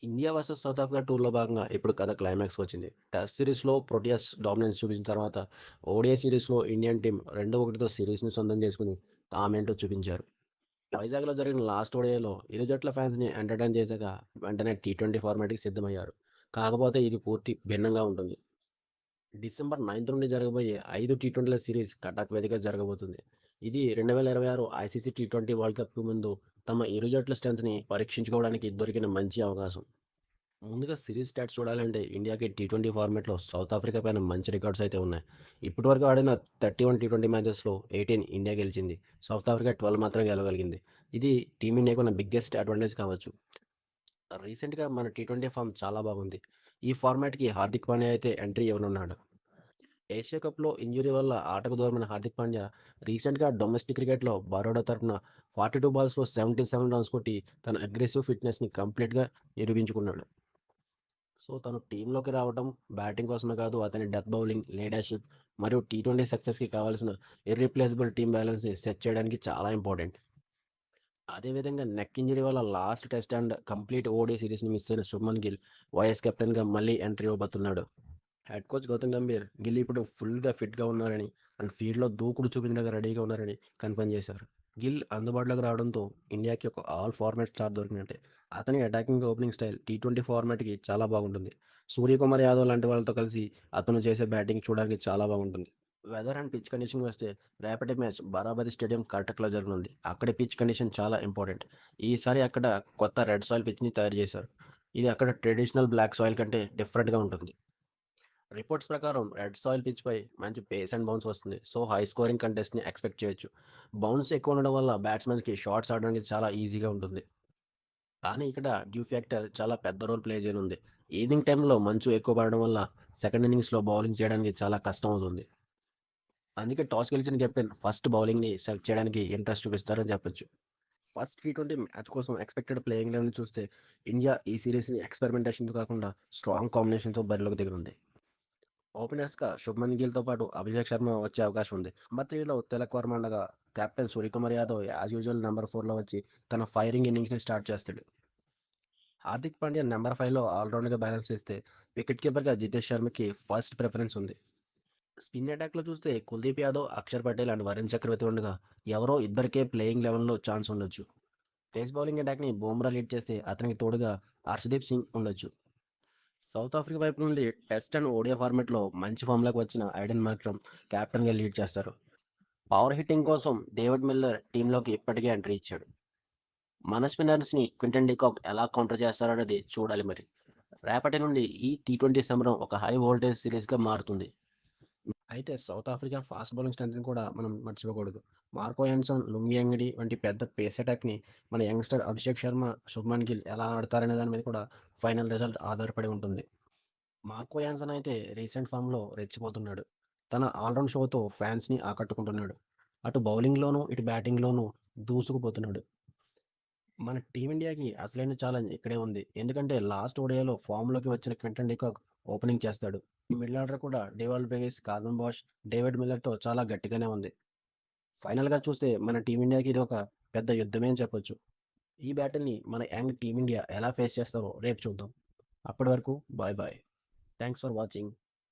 India versus south Africa టూర్‌లో భాగంగా ఇప్పుడు కథ క్లైమాక్స్‌కి వచ్చింది. టెస్ట్ సిరీస్‌లో ప్రోటియాస్ డామినెన్స్ చూపించిన తర్వాత ఓడిఐ సిరీస్‌లో ఇండియన్ టీమ్ 2-1తో సిరీస్‌ని సొంతం చేసుకొని తామేంటో చూపించారు. వైజాగ్‌లో జరిగిన లాస్ట్ ఓడిఐలో ఇరు జట్ల ఫ్యాన్స్‌ని ఎంటర్‌టైన్ చేశాక వెంటనే టీ20 ఫార్మాట్‌కి సిద్ధమయ్యారు. కాకపోతే ఇది పూర్తి భిన్నంగా ఉంటుంది. డిసెంబర్ 9 నుండి జరగబోయే 5 టీ20ల సిరీస్ కటక్ వేదికగా జరగబోతుంది. ఇది 2026 ఐసీసీ టీ20 వరల్డ్ కప్‌కు ముందు తమ ఇరు జట్ల స్ట్రెంగ్త్‌ని పరీక్షించుకోవడానికి దొరికిన మంచి అవకాశం. ముందుగా సిరీస్ స్టాట్స్ చూడాలంటే ఇండియాకి టీ20 ఫార్మాట్లో సౌత్ ఆఫ్రికా పైన మంచి రికార్డ్స్ అయితే ఉన్నాయి. ఇప్పటివరకు ఆడిన 31 టీ20 మ్యాచెస్లో 18 ఇండియా గెలిచింది. సౌత్ ఆఫ్రికా 12 మాత్రం గెలవగలిగింది. ఇది టీమిండియాకు ఉన్న బిగ్గెస్ట్ అడ్వాంటేజ్ కావచ్చు. రీసెంట్గా మన టీ20 ఫామ్ చాలా బాగుంది. ఈ ఫార్మాట్కి హార్దిక్ పాండ్యా అయితే ఎంట్రీ ఇవ్వనున్నాడు. ఏషియా కప్లో ఇంజురీ వల్ల ఆటకు దూరమైన హార్దిక్ పాండ్యా రీసెంట్గా డొమెస్టిక్ క్రికెట్లో బరోడా తరపున 42 బాల్స్లో 77 రన్స్ కొట్టి తన అగ్రెసివ్ ఫిట్నెస్ని కంప్లీట్గా నిరూపించుకున్నాడు. సో తను టీంలోకి రావడం బ్యాటింగ్ కోసమే కాదు, అతని డెత్ బౌలింగ్, లీడర్షిప్ మరియు టీ20 సక్సెస్కి కావాల్సిన ఇర్రీప్లేసబుల్ టీం బ్యాలెన్స్ని సెట్ చేయడానికి చాలా ఇంపార్టెంట్. అదేవిధంగా నెక్ ఇంజరీ వల్ల last test and complete ODI సిరీస్ని మిస్ అయిన శుభ్మన్ గిల్ వైఎస్ కెప్టెన్గా మళ్ళీ ఎంట్రీ ఇవ్వబోతున్నాడు. హెడ్ కోచ్ గౌతమ్ గంభీర్ గిల్ ఇప్పుడు ఫుల్గా ఫిట్గా ఉన్నారని అండ్ ఫీల్డ్లో దూకుడు చూపించడానికి రెడీగా ఉన్నారని కన్ఫర్మ్ చేశారు. గిల్ అందుబాటులోకి రావడంతో ఇండియాకి ఒక ఆల్ ఫార్మాట్ స్టార్ దొరికినట్టే. అతని అటాకింగ్ ఓపెనింగ్ స్టైల్ టీ20 ఫార్మాట్కి చాలా బాగుంటుంది. సూర్యకుమార్ యాదవ్ లాంటి వాళ్ళతో కలిసి అతను చేసే బ్యాటింగ్ చూడడానికి చాలా బాగుంటుంది. వెదర్ అండ్ పిచ్ కండిషన్ వస్తే రేపటి మ్యాచ్ బారాబతి స్టేడియం కర్టక్లో జరగనుంది. అక్కడి పిచ్ కండిషన్ చాలా ఇంపార్టెంట్. ఈసారి అక్కడ కొత్త రెడ్ సాయిల్ పిచ్ని తయారు చేశారు. ఇది అక్కడ ట్రెడిషనల్ బ్లాక్ సాయిల్ కంటే డిఫరెంట్గా ఉంటుంది. రిపోర్ట్స్ ప్రకారం రెడ్ సాయిల్ పిచ్పై మంచి పేస్ అండ్ బౌన్స్ వస్తుంది. సో హై స్కోరింగ్ కంటెస్ట్ని ఎక్స్పెక్ట్ చేయొచ్చు. బౌన్స్ ఎక్కువ ఉండడం వల్ల బ్యాట్స్మెన్కి షాట్స్ ఆడడానికి చాలా ఈజీగా ఉంటుంది. కానీ ఇక్కడ డ్యూ ఫ్యాక్టర్ చాలా పెద్ద రోల్ ప్లే చేయనుంది. ఈవినింగ్ టైంలో మంచు ఎక్కువ పడడం వల్ల సెకండ్ ఇన్నింగ్స్లో బౌలింగ్ చేయడానికి చాలా కష్టం అవుతుంది. అందుకే టాస్ గెలిచిన కెప్టెన్ ఫస్ట్ బౌలింగ్ని సెలెక్ట్ చేయడానికి ఇంట్రెస్ట్ చూపిస్తారని చెప్పొచ్చు. ఫస్ట్ టీ20 మ్యాచ్ కోసం ఎక్స్పెక్టెడ్ ప్లేయింగ్ లెవెన్ చూస్తే ఇండియా ఈ సిరీస్ని ఎక్స్పెరిమెంటేషన్తో కాకుండా స్ట్రాంగ్ కాంబినేషన్తో బరిలోకి దిగనుంది. ఓపెనర్స్‌గా శుభ్మన్ గిల్‌తో పాటు అభిషేక్ శర్మ వచ్చే అవకాశం ఉంది. నంబర్ 3లో తిలక్ వర్మ ఉండగా captain Suryakumar Yadav as usual number 4లో వచ్చి తన ఫైరింగ్ ఇన్నింగ్స్‌ని స్టార్ట్ చేస్తాడు. హార్దిక్ పాండ్యా నంబర్ 5లో ఆల్రౌండ్‌గా బ్యాలెన్స్ చేస్తే వికెట్ కీపర్‌గా జితేష్ శర్మకి ఫస్ట్ ప్రిఫరెన్స్ ఉంది. స్పిన్ అటాక్‌లో చూస్తే కుల్దీప్ యాదవ్, అక్షర్ పటేల్ అండ్ వరుణ్ చక్రవర్తి ఉండగా ఎవరో ఇద్దరికే ప్లేయింగ్ లెవెన్‌లో ఛాన్స్ ఉండొచ్చు. పేస్ బౌలింగ్ అటాక్‌ని బుమ్రా లీడ్ చేస్తే అతనికి తోడుగా హర్షదీప్ సింగ్ ఉండొచ్చు. సౌత్ ఆఫ్రికా వైపు నుండి టెస్ట్ అండ్ ఓడియా ఫార్మాట్లో మంచి ఫామ్లోకి వచ్చిన ఐడెన్ మార్క్రమ్ కెప్టెన్గా లీడ్ చేస్తారు. పవర్ హిట్టింగ్ కోసం డేవిడ్ మిల్లర్ టీంలోకి ఇప్పటికే ఎంట్రీ ఇచ్చాడు. మన స్పిన్నర్స్ని క్వింటన్ డికాక్ ఎలా కౌంటర్ చేస్తారనేది చూడాలి మరి. రేపటి నుండి ఈ టీ20 సమరం ఒక హై వోల్టేజ్ సిరీస్గా మారుతుంది. అయితే సౌత్ ఆఫ్రికా ఫాస్ట్ బౌలింగ్ స్ట్రెంత్ని కూడా మనం మర్చిపోకూడదు. మార్కో యాన్సన్, లుంగి యాంగిడి వంటి పెద్ద పేస్ అటాక్ని మన యంగ్స్టర్ అభిషేక్ శర్మ, శుభ్మన్ గిల్ ఎలా ఆడతారనే దాని మీద కూడా ఫైనల్ రిజల్ట్ ఆధారపడి ఉంటుంది. మార్కో యాన్సన్ అయితే రీసెంట్ ఫామ్‌లో రెచ్చిపోతున్నాడు. తన ఆల్‌రౌండ్ షోతో ఫ్యాన్స్‌ని ఆకట్టుకుంటున్నాడు. అటు బౌలింగ్‌లోనూ, ఇటు బ్యాటింగ్‌లోనూ దూసుకుపోతున్నాడు. మన టీమిండియాకి అసలైన ఛాలెంజ్ ఇక్కడే ఉంది. ఎందుకంటే లాస్ట్ ఓడిఐలో ఫామ్‌లోకి వచ్చిన క్వింటన్ డికాక్ ఓపెనింగ్ చేస్తాడు. మిడిల్ ఆర్డర్ కూడా డేవాల్ బ్రేవిస్, కార్బన్ బాష్, డేవిడ్ మిల్లర్‌తో చాలా గట్టిగానే ఉంది. ఫైనల్‌గా చూస్తే మన టీమిండియాకి ఇది ఒక పెద్ద యుద్ధమే అని చెప్పొచ్చు. ఈ బ్యాటిల్‌ని మన యంగ్ టీమిండియా ఎలా ఫేస్ చేస్తారో రేపు చూద్దాం. అప్పటి వరకు bye bye. Thanks for watching.